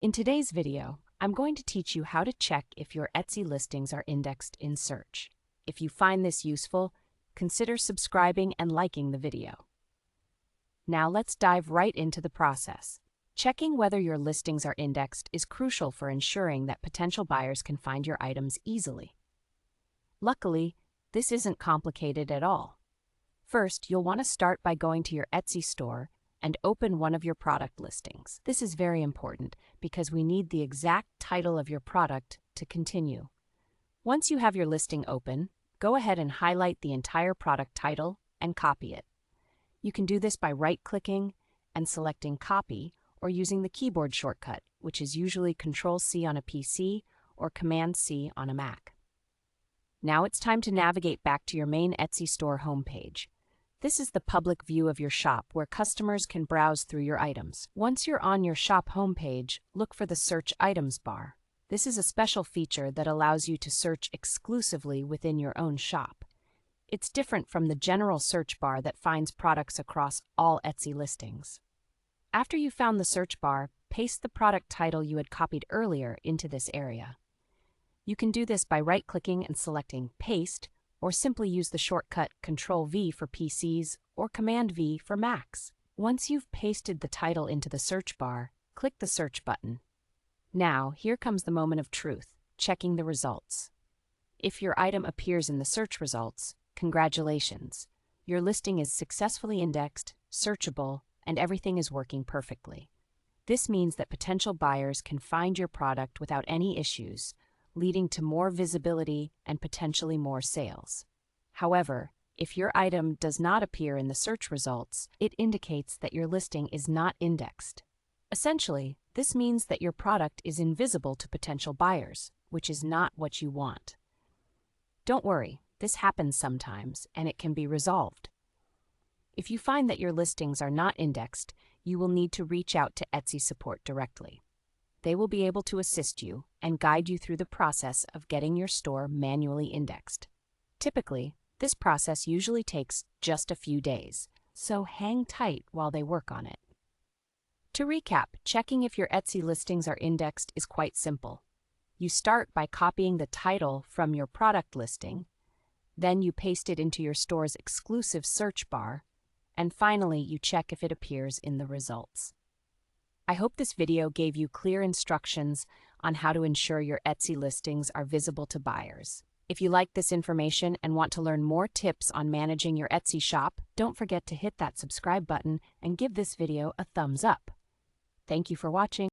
In today's video, I'm going to teach you how to check if your Etsy listings are indexed in search. If you find this useful, consider subscribing and liking the video. Now let's dive right into the process. Checking whether your listings are indexed is crucial for ensuring that potential buyers can find your items easily. Luckily, this isn't complicated at all. First, you'll want to start by going to your Etsy store and open one of your product listings. This is very important because we need the exact title of your product to continue. Once you have your listing open, go ahead and highlight the entire product title and copy it. You can do this by right-clicking and selecting Copy or using the keyboard shortcut, which is usually Control-C on a PC or Command-C on a Mac. Now it's time to navigate back to your main Etsy store homepage. This is the public view of your shop where customers can browse through your items. Once you're on your shop homepage, look for the Search Items bar. This is a special feature that allows you to search exclusively within your own shop. It's different from the general search bar that finds products across all Etsy listings. After you found the search bar, paste the product title you had copied earlier into this area. You can do this by right-clicking and selecting Paste, or simply use the shortcut Control-V for PCs or Command-V for Macs. Once you've pasted the title into the search bar, click the Search button. Now, here comes the moment of truth, checking the results. If your item appears in the search results, congratulations! Your listing is successfully indexed, searchable, and everything is working perfectly. This means that potential buyers can find your product without any issues, leading to more visibility and potentially more sales. However, if your item does not appear in the search results, it indicates that your listing is not indexed. Essentially, this means that your product is invisible to potential buyers, which is not what you want. Don't worry, this happens sometimes, and it can be resolved. If you find that your listings are not indexed, you will need to reach out to Etsy support directly. They will be able to assist you and guide you through the process of getting your store manually indexed. Typically, this process usually takes just a few days, so hang tight while they work on it. To recap, checking if your Etsy listings are indexed is quite simple. You start by copying the title from your product listing, then you paste it into your store's exclusive search bar, and finally you check if it appears in the results. I hope this video gave you clear instructions on how to ensure your Etsy listings are visible to buyers. If you like this information and want to learn more tips on managing your Etsy shop, don't forget to hit that subscribe button and give this video a thumbs up. Thank you for watching.